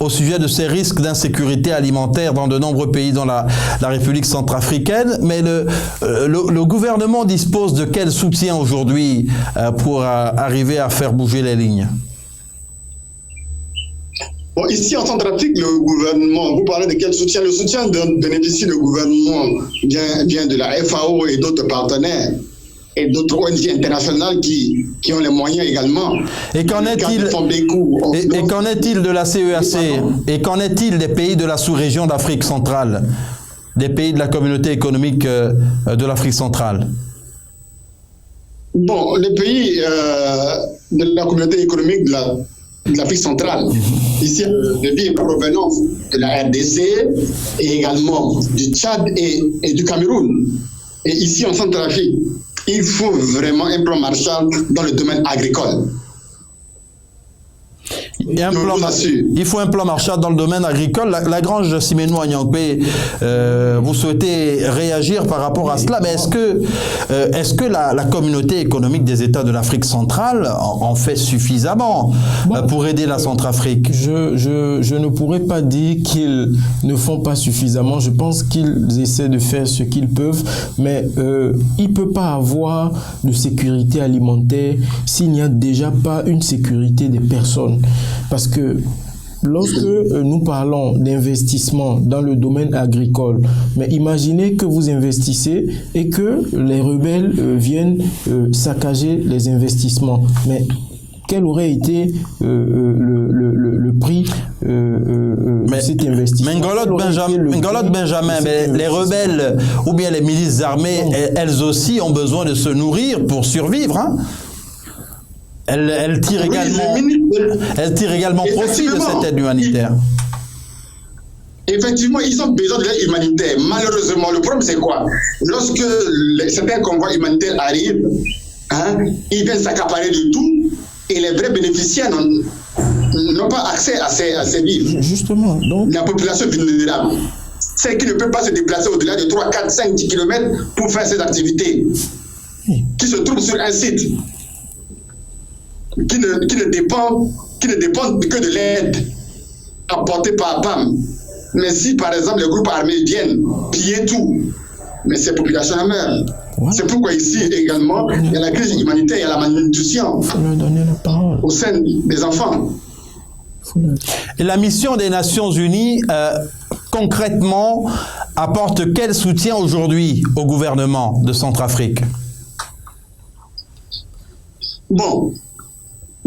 au sujet de ces risques d'insécurité alimentaire dans de nombreux pays dans la République centrafricaine. Mais le gouvernement dispose de quel soutien aujourd'hui pour arriver à faire bouger les lignes? Bon, ici en Centrafrique, le gouvernement, vous parlez de quel soutien? Le soutien dont bénéficie le gouvernement vient de la FAO et d'autres partenaires et d'autres ONG internationales qui ont les moyens également. Et qu'en est-il de la CEAC? Et qu'en est-il des pays de la sous-région d'Afrique centrale, des pays de la communauté économique de l'Afrique centrale? Bon, les pays de la communauté économique de l'Afrique centrale, ici, le pays est provenant de la RDC et également du Tchad et du Cameroun. Et ici, en Centrafrique, il faut vraiment un plan Marshall dans le domaine agricole. Il faut un plan Marshall dans le domaine agricole. Lagrange Siménou Agnankpe, vous souhaitez réagir par rapport à cela, mais est-ce que la communauté économique des États de l'Afrique centrale en fait suffisamment pour aider la Centrafrique? Je ne pourrais pas dire qu'ils ne font pas suffisamment. Je pense qu'ils essaient de faire ce qu'ils peuvent, mais il ne peut pas avoir de sécurité alimentaire s'il n'y a déjà pas une sécurité des personnes. Parce que lorsque nous parlons d'investissement dans le domaine agricole, mais imaginez que vous investissez et que les rebelles viennent saccager les investissements. Mais quel aurait été le prix de cet investissement? Mais Ngolot Benjamin, mais les rebelles ou bien les milices armées, elles aussi ont besoin de se nourrir pour survivre, hein? Elle tire également profit de cette aide humanitaire. Effectivement, ils ont besoin de l'aide humanitaire. Malheureusement, le problème c'est quoi? Lorsque certains convois humanitaires arrivent, ils viennent s'accaparer de tout et les vrais bénéficiaires n'ont pas accès à ces vivres. Justement. Donc... La population vulnérable, celle qui ne peut pas se déplacer au-delà de 3, 4, 5, 10 km pour faire ses activités, qui se trouve sur un site qui ne dépend que de l'aide apportée par PAM. Mais si, par exemple, les groupes armés viennent piller tout, mais ces populations meurent. Ouais. C'est pourquoi ici également, il y a la crise humanitaire, il y a la malnutrition au sein des enfants. Et la mission des Nations Unies, concrètement, apporte quel soutien aujourd'hui au gouvernement de Centrafrique? Bon.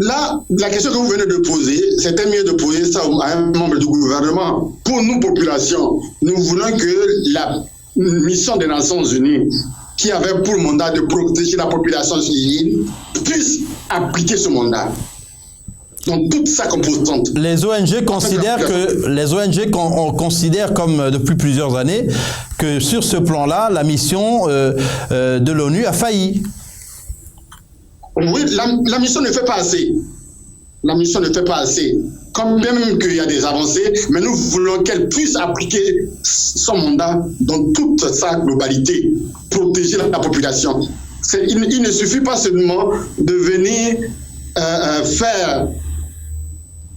Là, la question que vous venez de poser, c'était mieux de poser ça à un membre du gouvernement. Pour nous, populations, nous voulons que la mission des Nations Unies qui avait pour mandat de protéger la population civile puisse appliquer ce mandat. Donc toute sa composante. Les ONG considèrent comme depuis plusieurs années que sur ce plan-là, la mission de l'ONU a failli. Oui, la mission ne fait pas assez. La mission ne fait pas assez. Comme bien même qu'il y a des avancées, mais nous voulons qu'elle puisse appliquer son mandat dans toute sa globalité, protéger la population. Il ne suffit pas seulement de venir faire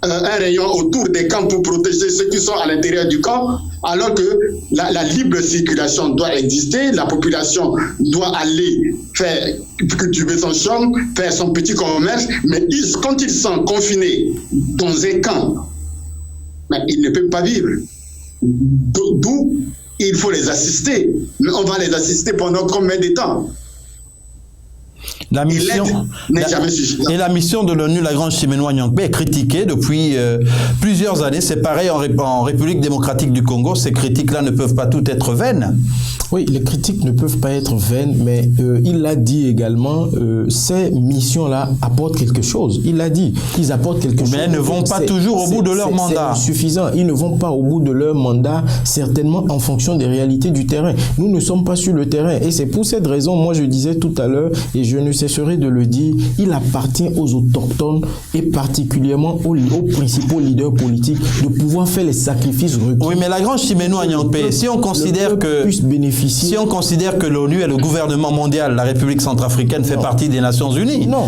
un rayon autour des camps pour protéger ceux qui sont à l'intérieur du camp, alors que la libre circulation doit exister, la population doit aller faire cultiver son champ, faire son petit commerce, mais quand ils sont confinés dans un camp, ils ne peuvent pas vivre. D'où il faut les assister. Mais on va les assister pendant combien de temps? La mission, et la mission de l'ONU, la Grande Chimène Wanyangpe, est critiquée depuis plusieurs années. C'est pareil en République démocratique du Congo. Ces critiques-là ne peuvent pas toutes être vaines. Oui, les critiques ne peuvent pas être vaines, mais il l'a dit également, ces missions-là apportent quelque chose. Il l'a dit, ils apportent quelque chose. Mais elles ne vont pas toujours au bout de leur mandat. C'est suffisant. Ils ne vont pas au bout de leur mandat, certainement en fonction des réalités du terrain. Nous ne sommes pas sur le terrain. Et c'est pour cette raison, moi je disais tout à l'heure, et je ne cesserai de le dire, il appartient aux autochtones et particulièrement aux principaux leaders politiques de pouvoir faire les sacrifices requis. Oui, mais la Grande Chimène Wanyangpe, si on considère que l'ONU est le gouvernement mondial, la République centrafricaine fait partie des Nations Unies. Non.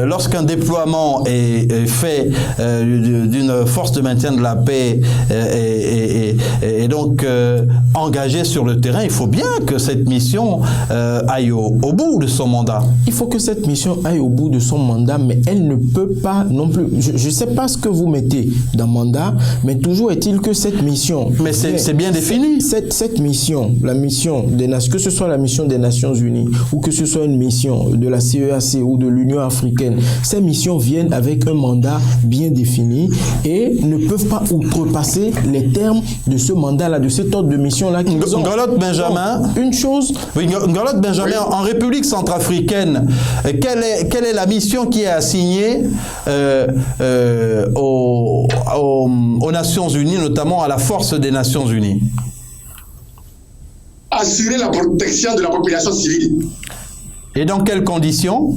Lorsqu'un déploiement est fait d'une force de maintien de la paix et donc engagée sur le terrain, il faut bien que cette mission aille au bout de son mandat. Il faut que cette mission aille au bout de son mandat, mais elle ne peut pas non plus. Je ne sais pas ce que vous mettez dans mandat, mais toujours est-il que cette mission. Mais c'est bien défini. Cette mission, la mission des Nations, que ce soit la mission des Nations Unies ou que ce soit une mission de la CEAC ou de l'Union africaine, ces missions viennent avec un mandat bien défini et ne peuvent pas outrepasser les termes de ce mandat-là, de cet ordre de mission-là qu'ils ont. Ngolotte Benjamin. Donc, une chose. Oui, Ngolotte Benjamin, en République centrafricaine, quelle est la mission qui est assignée aux Nations Unies, notamment à la force des Nations Unies? Assurer la protection de la population civile. Et dans quelles conditions?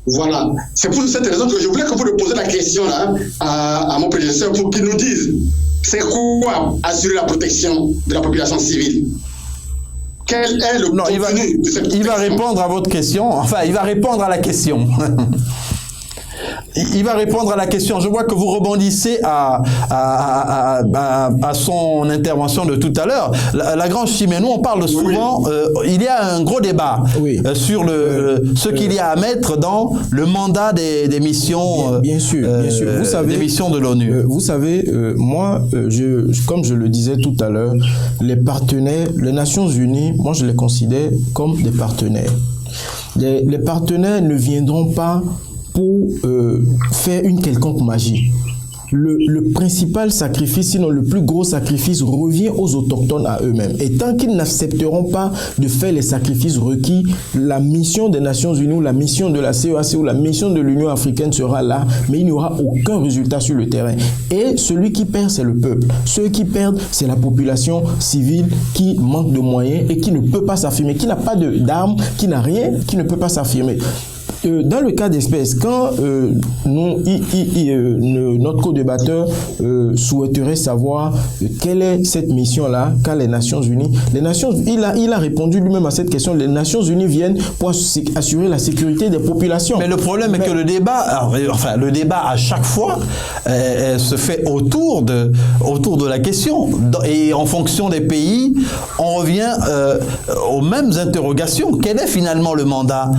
Voilà. C'est pour cette raison que je voulais que vous posiez la question là à mon prédécesseur pour qu'il nous dise c'est quoi assurer la protection de la population civile. Quel est le contenu de cette protection? Il va répondre à votre question. Enfin, il va répondre à la question. Il va répondre à la question. Je vois que vous rebondissez à son intervention de tout à l'heure. La Grande Chimène, on parle souvent, il y a un gros débat sur ce qu'il y a à mettre dans le mandat des missions, bien sûr. Vous savez, des missions de l'ONU. Vous savez, moi, comme je le disais tout à l'heure, les partenaires, les Nations Unies, moi je les considère comme des partenaires. Les partenaires ne viendront pas pour faire une quelconque magie. Le principal sacrifice, sinon le plus gros sacrifice, revient aux autochtones à eux-mêmes. Et tant qu'ils n'accepteront pas de faire les sacrifices requis, la mission des Nations Unies ou la mission de la CEAC ou la mission de l'Union africaine sera là, mais il n'y aura aucun résultat sur le terrain. Et celui qui perd, c'est le peuple. Ceux qui perdent, c'est la population civile qui manque de moyens et qui ne peut pas s'affirmer, qui n'a pas d'armes, qui n'a rien, qui ne peut pas s'affirmer. Dans le cas d'espèce, quand notre co-débatteur souhaiterait savoir quelle est cette mission-là qu'a les Nations Unies, il a répondu lui-même à cette question. Les Nations Unies viennent pour assurer la sécurité des populations. Mais le problème est que le débat à chaque fois se fait autour de la question. Et en fonction des pays, on revient aux mêmes interrogations. Quel est finalement le mandat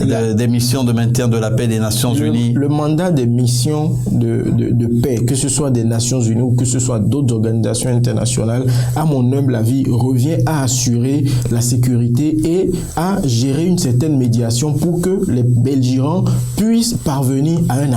des missions de maintien de la paix des Nations Unies? Le mandat des missions de paix, que ce soit des Nations Unies ou que ce soit d'autres organisations internationales, à mon humble avis, revient à assurer la sécurité et à gérer une certaine médiation pour que les belligérants puissent parvenir à un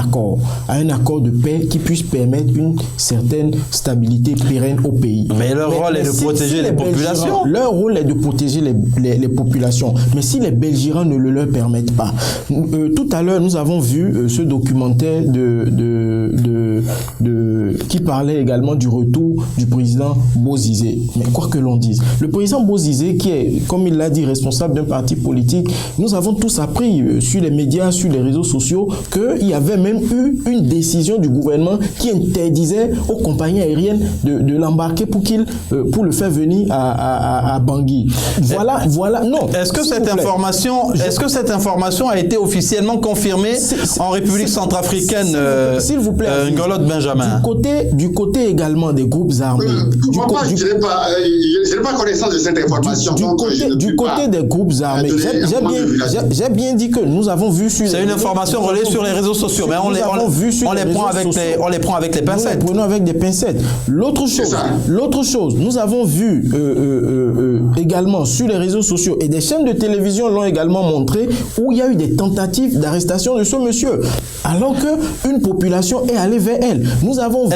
accord de paix qui puisse permettre une certaine stabilité pérenne au pays. Mais leur rôle est de protéger les populations. Leur rôle est de protéger les populations. Mais si les belligérants ne le leur permettent pas. Tout à l'heure, nous avons vu ce documentaire qui parlait également du retour du président Bozizé. Mais quoi que l'on dise, le président Bozizé, qui est, comme il l'a dit, responsable d'un parti politique, nous avons tous appris sur les médias, sur les réseaux sociaux, qu'il y avait même eu une décision du gouvernement qui interdisait aux compagnies aériennes de l'embarquer pour le faire venir à Bangui. Voilà, non. Est-ce que cette information a été officiellement confirmée en République centrafricaine, s'il vous plaît, Ngolo Benjamin? Du côté également des groupes armés. Je n'ai pas connaissance de cette information. Du côté des groupes armés, j'ai bien dit que nous avons vu sur... C'est une information relayée sur les réseaux sociaux, mais on les prend avec les pincettes. Nous les prenons avec des pincettes. L'autre chose, nous avons vu également sur les réseaux sociaux, et des chaînes de télévision l'ont également montré, où il y a eu des tentatives d'arrestation de ce monsieur, alors qu'une population est allée vers elle. Nous avons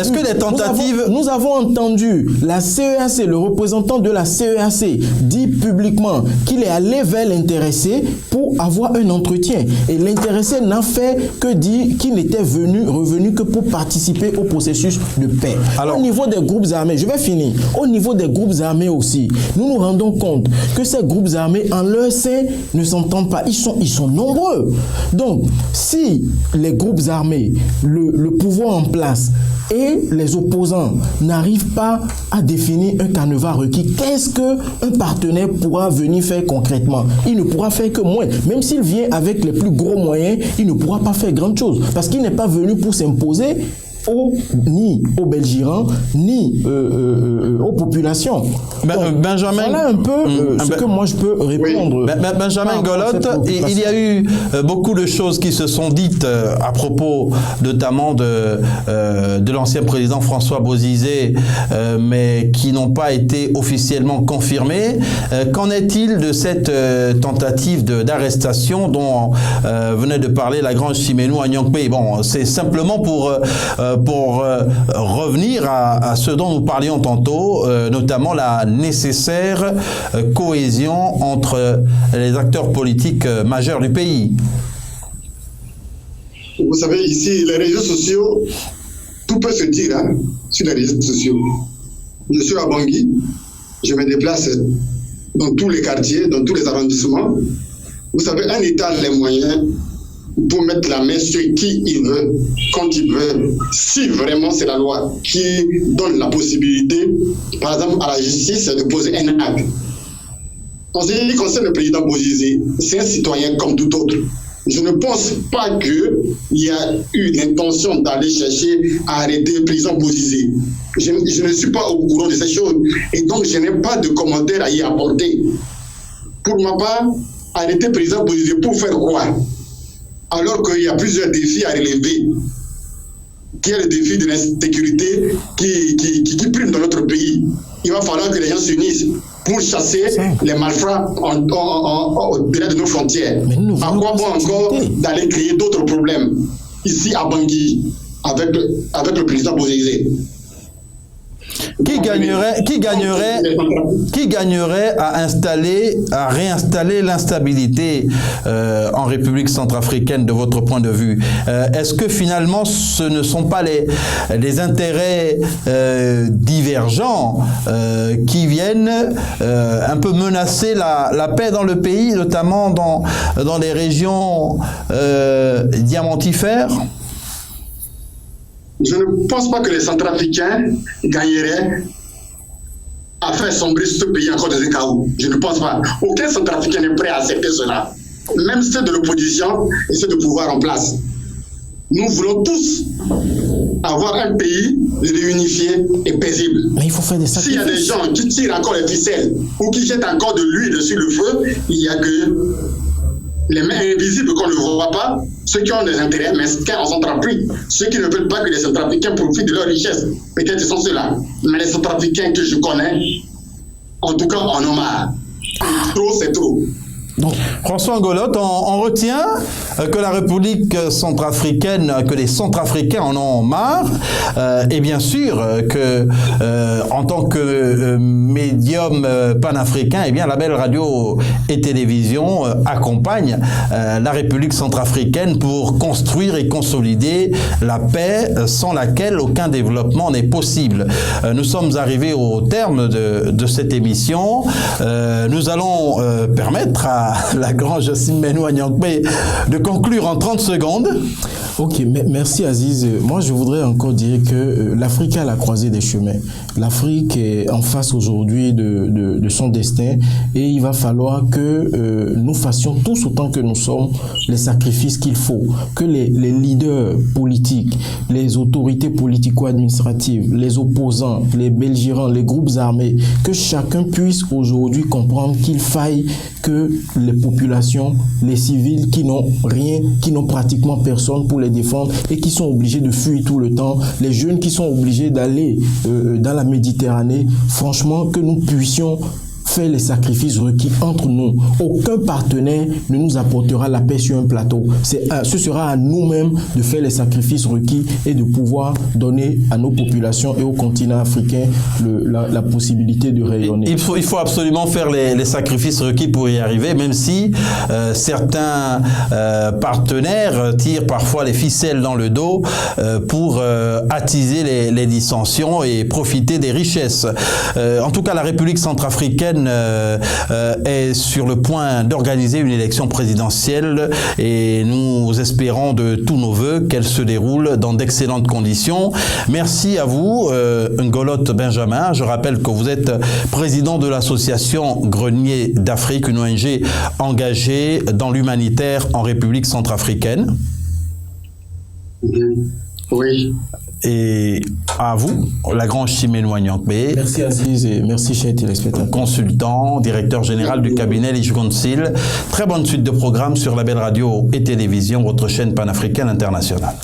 entendu la CEAC, le représentant de la CEAC, dit publiquement qu'il est allé vers l'intéressé pour avoir un entretien. Et l'intéressé n'a fait que dire qu'il n'était revenu que pour participer au processus de paix. Alors, au niveau des groupes armés, je vais finir. Au niveau des groupes armés aussi, nous nous rendons compte que ces groupes armés, en leur sein, ne s'entendent pas. Ils sont nombreux. Donc, si les groupes armés, le pouvoir en place et les opposants n'arrivent pas à définir un canevas requis, qu'est-ce qu'un partenaire pourra venir faire concrètement? Il ne pourra faire que moins. Même s'il vient avec les plus gros moyens, il ne pourra pas faire grand chose. Parce qu'il n'est pas venu pour s'imposer ni aux belligérants, ni aux populations. Benjamin, voilà un peu ce que moi je peux répondre. Benjamin Ngolot, il y a eu beaucoup de choses qui se sont dites à propos notamment de l'ancien président François Bozizé, mais qui n'ont pas été officiellement confirmées. Qu'en est-il de cette tentative d'arrestation dont venait de parler la grande Chimènou Agnankpe? Bon, c'est simplement pour revenir à ce dont nous parlions tantôt, notamment la nécessaire cohésion entre les acteurs politiques majeurs du pays. Vous savez, ici, les réseaux sociaux, tout peut se dire sur les réseaux sociaux. Je suis à Bangui, je me déplace dans tous les quartiers, dans tous les arrondissements. Vous savez, un État a les moyens pour mettre la main sur qui il veut, quand il veut, si vraiment c'est la loi qui donne la possibilité, par exemple, à la justice de poser un acte. En ce qui concerne le président Bozizé, c'est un citoyen comme tout autre. Je ne pense pas qu'il y a eu l'intention d'aller chercher à arrêter le président Bozizé. Je ne suis pas au courant de ces choses et donc je n'ai pas de commentaires à y apporter. Pour ma part, arrêter le président Bozizé pour faire quoi? Alors qu'il y a plusieurs défis à relever. Qui est le défi de l'insécurité qui prime dans notre pays. Il va falloir que les gens s'unissent pour chasser les malfrats au-delà de nos frontières. À quoi bon encore d'aller créer d'autres problèmes ici à Bangui avec le président Bozizé? Qui gagnerait à réinstaller l'instabilité en République centrafricaine de votre point de vue? Est-ce que finalement ce ne sont pas les intérêts divergents qui viennent un peu menacer la paix dans le pays, notamment dans les régions diamantifères? Je ne pense pas que les Centrafricains gagneraient à faire sombrer ce pays encore dans un chaos. Je ne pense pas. Aucun Centrafricain n'est prêt à accepter cela. Même ceux de l'opposition et ceux de pouvoir en place. Nous voulons tous avoir un pays réunifié et paisible. Mais il faut faire des sacrifices. S'il y a des gens qui tirent encore les ficelles ou qui jettent encore de l'huile sur le feu, il n'y a que les mains invisibles qu'on ne voit pas, ceux qui ont des intérêts mesquins en Centrafrique, ceux qui ne veulent pas que les Centrafricains profitent de leur richesse. Peut-être ce sont ceux-là. Mais les Centrafricains que je connais, en tout cas, en ont marre. Trop, c'est trop. Donc, François Ngolotte, on retient que la République centrafricaine, que les Centrafricains en ont marre, et bien sûr que en tant que médium panafricain, eh bien la belle radio et télévision accompagne la République centrafricaine pour construire et consolider la paix sans laquelle aucun développement n'est possible. Nous sommes arrivés au terme de cette émission. Nous allons permettre à la grande Jocelyne Menou-Agnakpe de conclure en 30 secondes. Ok, merci Aziz. Moi, je voudrais encore dire que l'Afrique a la croisée des chemins. L'Afrique est en face aujourd'hui de son destin et il va falloir que nous fassions tous autant que nous sommes les sacrifices qu'il faut. Que les leaders politiques, les autorités politico-administratives, les opposants, les belligérants, les groupes armés, que chacun puisse aujourd'hui comprendre qu'il faille que les populations, les civils qui n'ont rien, qui n'ont pratiquement personne pour les défendre et qui sont obligés de fuir tout le temps, les jeunes qui sont obligés d'aller dans la Méditerranée, franchement que nous puissions faire les sacrifices requis entre nous. Aucun partenaire ne nous apportera la paix sur un plateau. Ce sera à nous-mêmes de faire les sacrifices requis et de pouvoir donner à nos populations et au continent africain la possibilité de rayonner. Il faut absolument faire les sacrifices requis pour y arriver, même si certains partenaires tirent parfois les ficelles dans le dos pour attiser les dissensions et profiter des richesses. En tout cas, la République centrafricaine est sur le point d'organiser une élection présidentielle et nous espérons de tous nos voeux qu'elle se déroule dans d'excellentes conditions. Merci à vous, Ngolotte Benjamin. Je rappelle que vous êtes président de l'association Grenier d'Afrique, une ONG engagée dans l'humanitaire en République centrafricaine. Oui. Et à vous, Lagrange Menou-Agnakpe. Merci Aziz et merci chers téléspectateurs. Consultant, directeur général du cabinet Lich Council. Très bonne suite de programmes sur la belle radio et télévision, votre chaîne panafricaine internationale.